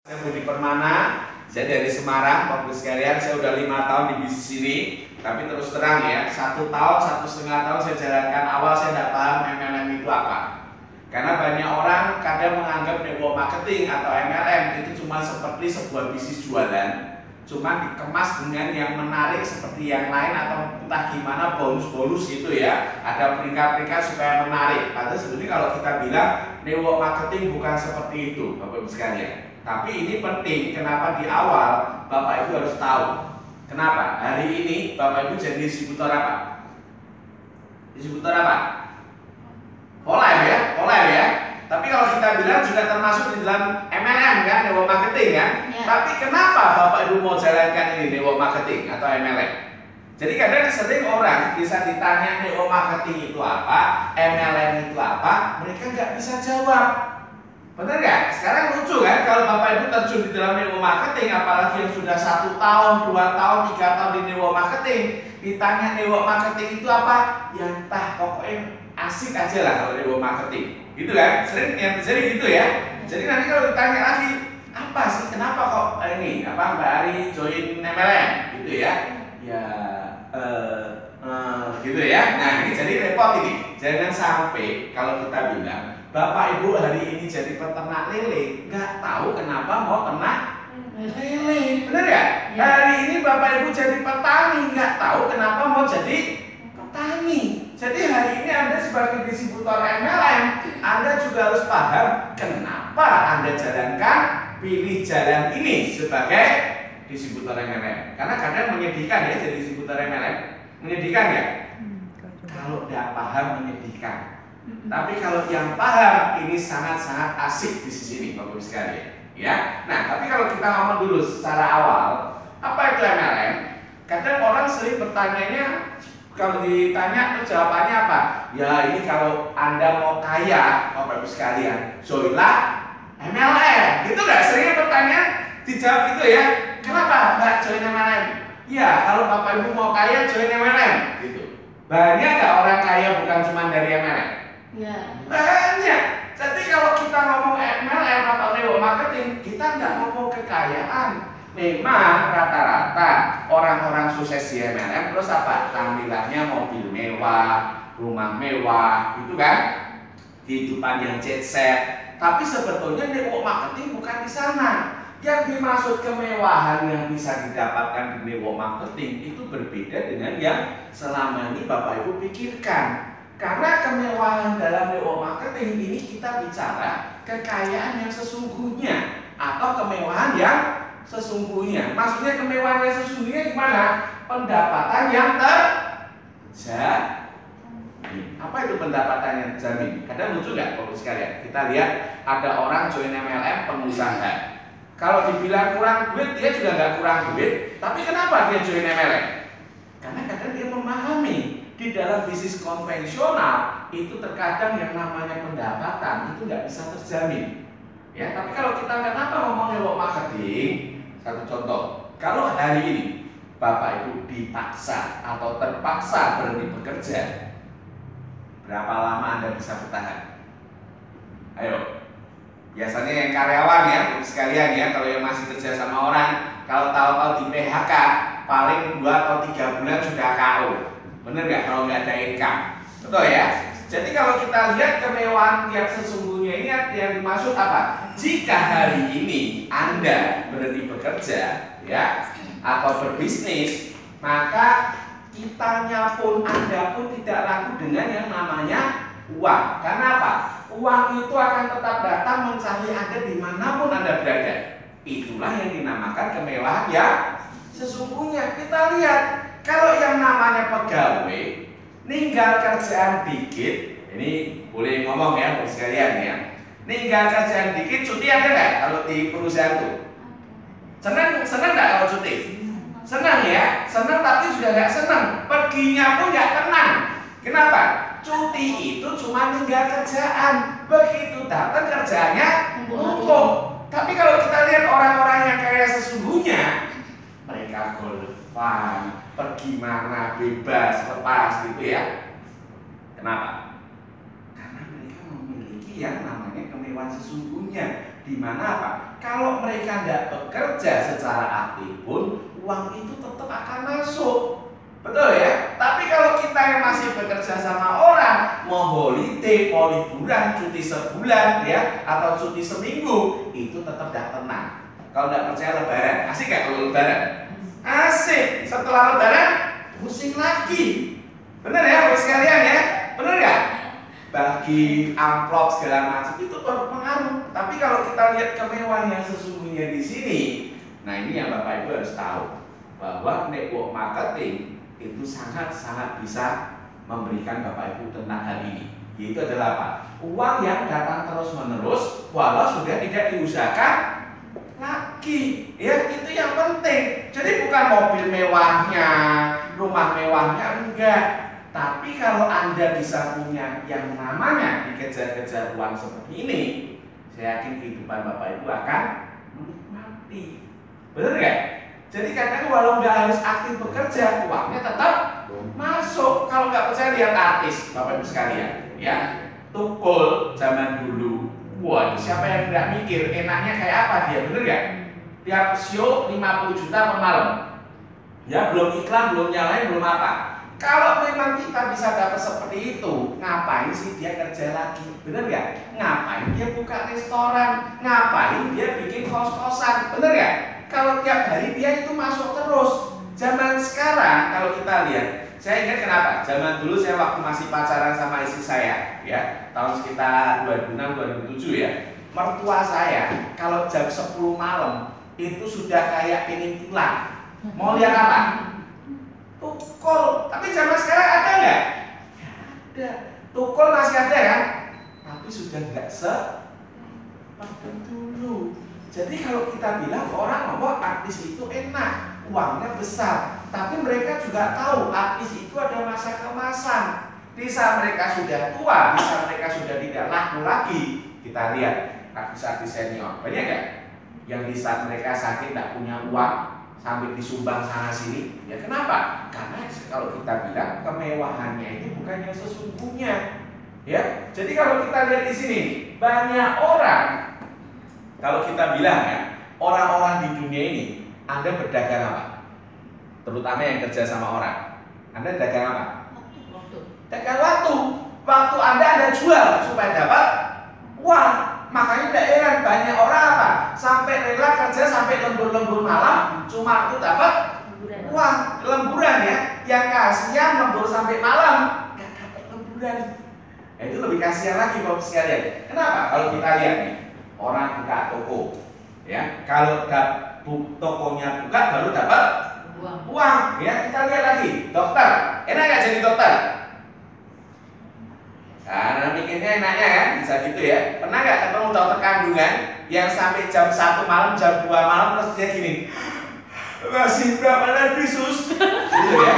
Saya Budi Permana, saya dari Semarang, Bapak Ibu sekalian. Saya udah 5 tahun di bisnis ini, tapi terus terang ya, 1 tahun, 1,5 tahun saya jalankan. Awal saya tidak paham MLM itu apa, karena banyak orang kadang menganggap network marketing atau MLM itu cuma seperti sebuah bisnis jualan, cuma dikemas dengan yang menarik seperti yang lain atau entah gimana bonus-bonus gitu ya, ada peringkat-peringkat supaya menarik. Padahal sebetulnya kalau kita bilang network marketing bukan seperti itu, Bapak Ibu sekalian. Tapi ini penting, kenapa di awal Bapak Ibu harus tahu. Kenapa? Hari ini Bapak Ibu jadi distributor apa? Distributor apa? Online ya, online ya. Tapi kalau kita bilang juga termasuk di dalam MLM kan, network marketing kan. Ya. Tapi kenapa Bapak Ibu mau jalankan ini network marketing atau MLM? Jadi kadang sering orang bisa ditanya network marketing itu apa, MLM itu apa, mereka nggak bisa jawab. Benar nggak? Sekarang lucu kan kalau Bapak Ibu terjun di dalam network marketing, apalagi yang sudah 1 tahun, 2 tahun, 3 tahun di network marketing, ditanya network marketing itu apa? Ya entah, pokoknya asik aja lah kalau network marketing, gitu kan? Sering yang terjadi gitu ya. Jadi nanti kalau ditanya lagi, apa sih? Kenapa kok ini? Apa Mbak Ari join MLM? Gitu ya? Ya, gitu ya. Nah ini jadi repot ini. Jangan sampai kalau kita bilang Bapak Ibu hari ini jadi peternak lele, nggak tahu kenapa mau ternak lele, benar ya? Hari ini Bapak Ibu jadi petani, nggak tahu kenapa mau jadi petani. Jadi hari ini Anda sebagai distributor MLM, Anda juga harus paham kenapa Anda jalankan, pilih jalan ini sebagai distributor MLM. Karena kadang menyedihkan ya jadi distributor MLM, menyedihkan ya? Kalau tidak paham menyedihkan. Tapi kalau yang paham ini sangat-sangat asik di sini, Bapak Ibu sekalian. Ya. Nah, tapi kalau kita ngomong dulu secara awal, apa itu MLM? Kadang orang sering bertanyanya, kalau ditanya terus jawabannya apa? Ya ini kalau Anda mau kaya, Bapak Ibu sekalian, joinlah MLM. Gitu nggak? Seringnya pertanyaan dijawab gitu ya. Kenapa nggak join MLM? Ya kalau Bapak Ibu mau kaya, join MLM. Gitu. Banyak nggak orang kaya bukan cuma dari MLM? Ya. Banyak. Jadi kalau kita ngomong MLM atau network marketing, kita nggak ngomong kekayaan. Memang rata-rata orang-orang sukses di MLM terus apa? Tampilannya mobil mewah, rumah mewah, gitu kan? Kehidupan yang jet set. Tapi sebetulnya network marketing bukan di sana. Yang dimaksud kemewahan yang bisa didapatkan di network marketing itu berbeda dengan yang selama ini Bapak Ibu pikirkan. Karena kemewahan dalam network marketing ini kita bicara kekayaan yang sesungguhnya atau kemewahan yang sesungguhnya. Maksudnya kemewahan yang sesungguhnya gimana? Pendapatan yang terjamin. Apa itu pendapatan yang terjamin? Kadang lucu nggak Bapak sekalian? Kita lihat ada orang join MLM pengusaha. Kalau dibilang kurang duit, dia juga nggak kurang duit. Tapi kenapa dia join MLM? Karena kadang dia memahami di dalam bisnis konvensional itu terkadang yang namanya pendapatan itu nggak bisa terjamin. Ya, tapi kalau kita kenapa ngomong network marketing? Satu contoh, kalau hari ini Bapak Ibu dipaksa atau terpaksa berhenti bekerja, berapa lama Anda bisa bertahan? Ayo. Biasanya yang karyawan ya, sekalian ya, kalau yang masih kerja sama orang, kalau tahu-tahu di PHK, paling 2 atau 3 bulan sudah KO. Bener nggak kalau nggak ada income? Betul ya? Jadi kalau kita lihat kemewahan yang sesungguhnya ini yang dimaksud apa? Jika hari ini Anda berhenti bekerja, ya, atau berbisnis, maka kitanya pun Anda pun tidak ragu dengan yang namanya uang. Karena apa? Uang itu akan tetap datang mencari Anda dimanapun Anda berada. Itulah yang dinamakan kemewahan yang sesungguhnya. Kita lihat, kalau yang namanya pegawai ninggal kerjaan dikit, ini boleh ngomong ya Bapak sekalian ya. Ninggal kerjaan dikit, cuti ada nggak kalau di perusahaan itu? Senang nggak kalau cuti? Senang ya, senang tapi juga nggak senang. Perginya pun nggak tenang. Kenapa? Cuti itu cuma tinggal kerjaan, begitu datang kerjanya numpuk. Tapi kalau kita lihat orang-orang yang kaya sesungguhnya, mereka golfan, pergi mana bebas, lepas gitu ya. Kenapa? Karena mereka memiliki yang namanya kemewahan sesungguhnya. Di mana apa? kalau mereka tidak bekerja secara aktif pun, uang itu tetap akan masuk. Betul ya? Tapi kalau kita yang masih bekerja sama orang, mau holiday, mau liburan, cuti sebulan ya, atau cuti seminggu, itu tetap tidak tenang. Kalau tidak percaya lebaran, asik gak kalau lebaran? Asik. Setelah lebaran, pusing lagi. Bener ya, bos sekalian ya? Bener gak? Bagi amplop segala macam itu berpengaruh. Tapi kalau kita lihat kemewahan yang sesungguhnya di sini, nah ini yang Bapak Ibu harus tahu bahwa network marketing itu sangat-sangat bisa memberikan Bapak Ibu tentang hal ini. Yaitu adalah apa? Uang yang datang terus-menerus walau sudah tidak diusahakan lagi. Ya, itu yang penting. Jadi bukan mobil mewahnya, rumah mewahnya, enggak. Tapi kalau Anda bisa punya yang namanya dikejar-kejar uang seperti ini, saya yakin kehidupan Bapak Ibu akan menikmati. Benar nggak? Jadi kadang walau nggak harus aktif bekerja, uangnya tetap masuk. Kalau nggak percaya lihat artis, Bapak Ibu sekalian, ya. Tukul zaman dulu, wah siapa yang nggak mikir enaknya kayak apa dia, bener nggak? Tiap show 50 juta per malam, ya belum iklan, belum nyalain, belum apa. Kalau memang kita bisa dapat seperti itu, ngapain sih dia kerja lagi, bener nggak? Ngapain dia buka restoran, ngapain dia bikin kos-kosan, bener nggak? Kalau tiap hari dia itu masuk terus. Zaman sekarang kalau kita lihat, saya ingat kenapa? Zaman dulu saya waktu masih pacaran sama istri saya, ya tahun sekitar 2006-2007 ya. Mertua saya kalau jam 10 malam itu sudah kayak pengen pulang. Mau lihat apa? Tukul. Tapi zaman sekarang ada nggak? Ada. Tukul masih ada kan? Tapi sudah nggak seperti dulu. Jadi kalau kita bilang ke orang bahwa artis itu enak, uangnya besar, tapi mereka juga tahu artis itu ada masa kemasan. Di saat mereka sudah tua, di saat mereka sudah tidak laku lagi, kita lihat artis-artis senior banyak nggak? Yang di saat mereka sakit tidak punya uang sampai disumbang sana sini. Ya kenapa? Karena kalau kita bilang kemewahannya itu bukan yang sesungguhnya. Ya, jadi kalau kita lihat di sini banyak orang. Kalau kita bilang ya, orang-orang di dunia ini, Anda berdagang apa? Terutama yang kerja sama orang. Anda dagang apa? Waktu. Dagang waktu. Waktu Anda jual supaya dapat uang. Makanya tidak heran banyak orang apa? Sampai rela kerja sampai lembur-lembur malam, cuma itu dapat uang. Lemburan ya. Yang kasihan lembur sampai malam, nggak dapat lemburan. Itu lebih kasihan lagi Bapak sekalian. Kenapa? Kalau kita lihat nih, orang buka toko, ya kalau tokonya buka baru dapat uang, ya kita lihat lagi dokter, enak nggak jadi dokter? Nah, mikirnya enaknya kan, bisa gitu ya. Pernah nggak ketemu dokter kandungan yang sampai jam 1 malam, jam 2 malam terus dia gini, masih berapa lagi sus? Gitu ya.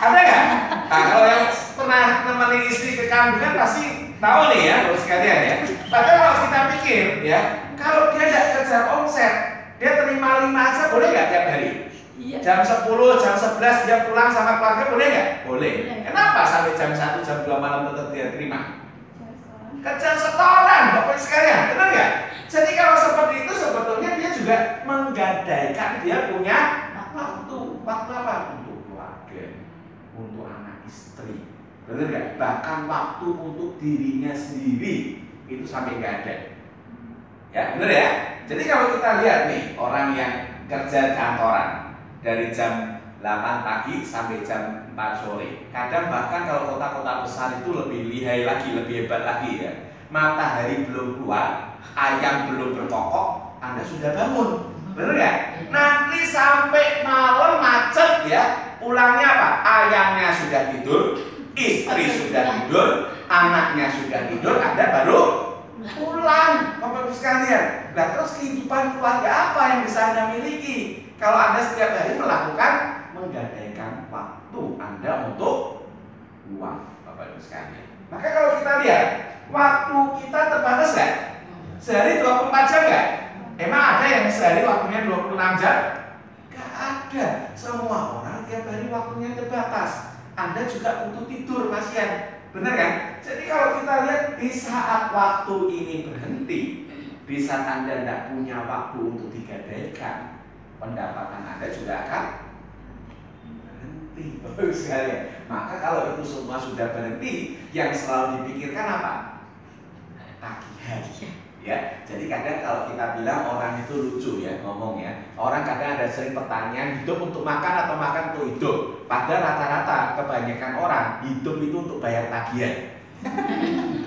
Ada nggak? Nah, kalau yang pernah nemenin istri ke kandungan pasti tahu nih ya, bos sekalian ya. Padahal kalau kita pikir ya, kalau dia tidak kejar omset, dia terima 5 aja boleh nggak tiap hari? Iya. Jam 10, jam 11 dia pulang sama keluarga boleh nggak? Boleh. Kenapa sampai jam 1, jam 2 malam tetap dia terima? Kejar setoran, Bapak sekalian, benar nggak? Jadi kalau seperti itu sebetulnya dia juga menggadaikan dia punya waktu. Waktu apa? Untuk keluarga, untuk anak istri, benar nggak? Bahkan waktu untuk dirinya sendiri itu sampai nggak ada. Ya, benar ya? Jadi kalau kita lihat nih orang yang kerja kantoran dari jam 8 pagi sampai jam 4 sore. Kadang bahkan kalau kota-kota besar itu lebih lihai lagi, lebih hebat lagi ya. Matahari belum keluar, ayam belum berkokok, Anda sudah bangun. Benar nggak? Nanti sampai malam macet ya. Pulangnya apa? Ayamnya sudah tidur, istri sudah tidur, anaknya sudah tidur, Anda baru pulang. Bapak Ibu sekalian. nah terus kehidupan keluarga apa yang bisa Anda miliki kalau Anda setiap hari melakukan menggadaikan waktu Anda untuk uang, Bapak Ibu sekalian. Maka kalau kita lihat waktu kita terbatas nggak? Sehari 24 jam nggak? Emang ada yang sehari waktunya 26 jam? Nggak ada. Semua orang tiap hari waktunya terbatas. Anda juga butuh tidur, kasihan. Benar kan? Jadi kalau kita lihat di saat waktu ini berhenti, Di saat Anda tidak punya waktu untuk digadaikan, pendapatan Anda juga akan berhenti. Bagus sekali. Maka kalau itu semua sudah berhenti, yang selalu dipikirkan apa? Tagihan. Ya, jadi kadang kalau kita bilang orang itu lucu ya ngomongnya. Orang kadang ada sering pertanyaan, hidup untuk makan atau makan untuk hidup. Padahal rata-rata kebanyakan orang hidup itu untuk bayar tagihan.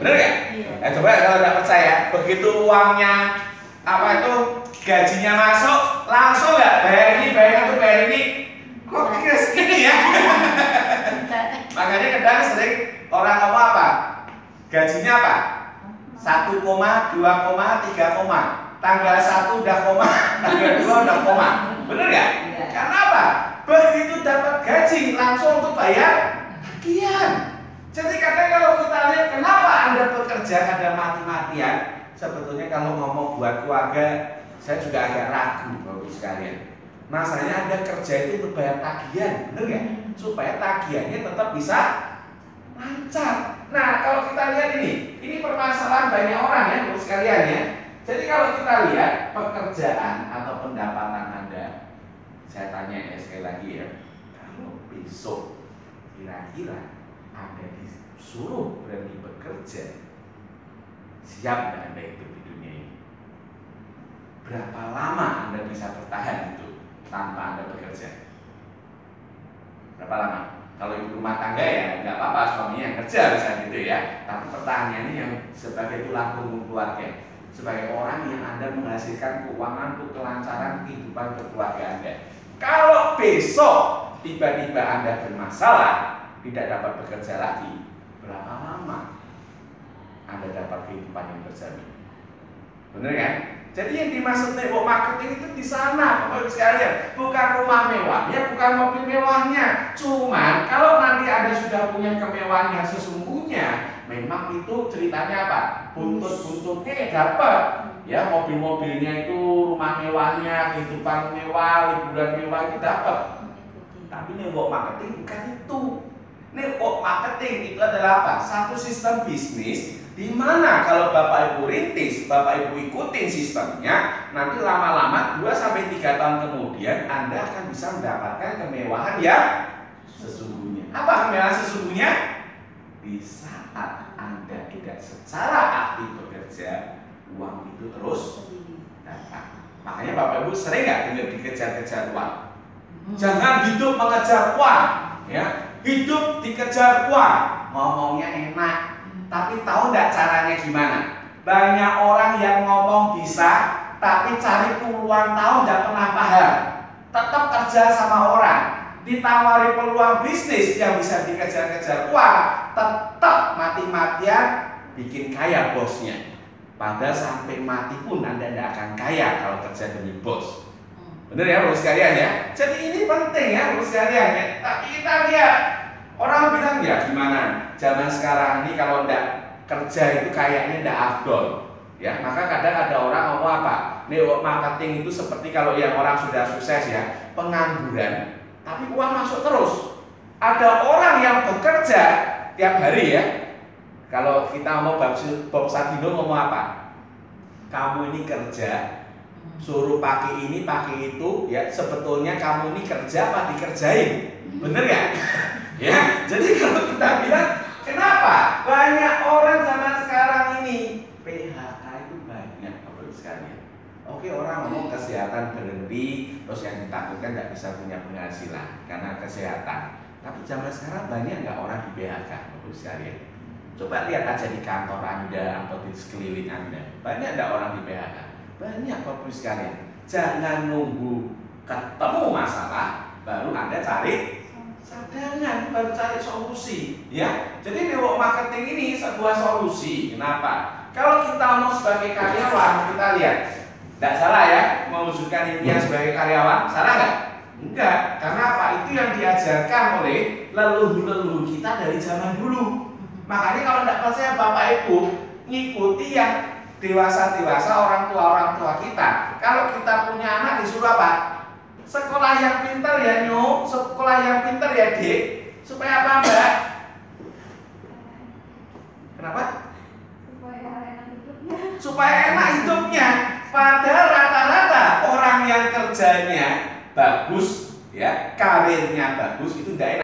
Bener gak? Iya. Coba kalau nggak percaya, begitu uangnya apa itu gajinya masuk, langsung nggak bayar ini, bayar ini. Kok kira segini ya? Makanya kadang sering orang ngomong apa? Gajinya apa? 1, 2, 3, tanggal 1 udah koma, tanggal 2 udah koma. Bener gak? Iya. Karena apa? Begitu dapat gaji langsung untuk bayar tagihan. Jadi kadang kalau kita lihat kenapa Anda bekerja kadang mati-matian, sebetulnya kalau ngomong buat keluarga, saya juga agak ragu Bapak sekalian. Masanya Anda kerja itu untuk bayar tagihan, bener gak? Supaya tagihannya tetap bisa lancar. Nah, kalau kita lihat ini permasalahan banyak orang ya, Bapak sekalian ya. Jadi kalau kita lihat pekerjaan atau pendapatan Anda, saya tanya ya sekali lagi ya, kalau besok kira-kira Anda disuruh berhenti bekerja, siap nggak Anda hidup di dunia ini? Berapa lama Anda bisa bertahan itu tanpa Anda bekerja? Berapa lama? Kalau ibu rumah tangga ya nggak apa-apa, suaminya yang kerja bisa gitu ya. Tapi pertanyaannya yang sebagai tulang punggung keluarga, sebagai orang yang Anda menghasilkan keuangan untuk kelancaran kehidupan berkeluarga Anda. Kalau besok tiba-tiba Anda bermasalah, tidak dapat bekerja lagi, berapa lama Anda dapat kehidupan yang terjamin? Bener kan? Jadi yang dimaksud network marketing itu di sana, Bapak Ibu sekalian, bukan rumah mewahnya, bukan mobil mewahnya. Cuman kalau nanti Anda sudah punya kemewahan yang sesungguhnya, memang itu ceritanya apa? Buntut-buntutnya dapat. Ya, mobil-mobilnya itu, rumah mewahnya, kehidupan mewah, liburan mewah itu dapat. Tapi network marketing bukan itu. Network marketing itu adalah apa? Satu sistem bisnis di mana kalau Bapak Ibu rintis, Bapak Ibu ikutin sistemnya, nanti lama-lama 2-3 tahun kemudian Anda akan bisa mendapatkan kemewahan yang sesungguhnya. Apa kemewahan sesungguhnya? Di saat Anda tidak secara aktif bekerja, uang itu terus datang. Makanya Bapak Ibu sering nggak dengar dikejar-kejar uang? Jangan hidup mengejar uang, ya. Hidup dikejar uang, ngomongnya enak, tapi tahu nggak caranya gimana? Banyak orang yang ngomong bisa, tapi cari puluhan tahun nggak pernah paham. Tetap kerja sama orang, ditawari peluang bisnis yang bisa dikejar-kejar uang, tetap mati-matian bikin kaya bosnya. Padahal sampai mati pun Anda tidak akan kaya kalau kerja demi bos. Bener ya Bapak sekalian ya. Jadi ini penting ya Bapak sekalian ya. Tapi kita lihat orang bilang ya gimana? Zaman sekarang ini kalau tidak kerja itu kayaknya tidak afdol. Ya, maka kadang ada orang ngomong apa? Network marketing itu seperti kalau yang orang sudah sukses ya, pengangguran, tapi uang masuk terus. Ada orang yang bekerja tiap hari ya. Kalau kita mau Bob Sadino ngomong apa? Kamu ini kerja, suruh pakai ini, pakai itu, ya sebetulnya kamu ini kerja apa dikerjain, bener ya? Ya, jadi kalau kita bilang, kenapa banyak orang zaman sekarang ini PHK itu banyak, Bapak sekalian. Oke, orang ngomong kesehatan berhenti, terus yang ditakutkan nggak bisa punya penghasilan karena kesehatan. Tapi zaman sekarang banyak nggak orang di PHK, Bapak sekalian? Coba lihat aja di kantor Anda atau di sekeliling Anda, banyak nggak orang di PHK? Banyak Bapak sekalian. Jangan nunggu ketemu masalah baru Anda cari cadangan, baru cari solusi ya. Jadi network marketing ini sebuah solusi. Kenapa? Kalau kita mau sebagai karyawan, kita lihat tidak salah ya mewujudkan impian sebagai karyawan, salah nggak? Enggak, karena apa? Itu yang diajarkan oleh leluhur-leluhur kita dari zaman dulu. Makanya kalau tidak percaya Bapak Ibu, ngikuti yang dewasa-dewasa orang tua kita. Kalau kita punya anak disuruh apa? Sekolah yang pintar ya Nyok, sekolah yang pintar ya Dik. Supaya apa Mbak? Kenapa? Supaya enak hidupnya. supaya enak hidupnya. Padahal rata-rata orang yang kerjanya bagus, ya, karirnya bagus itu tidak enak.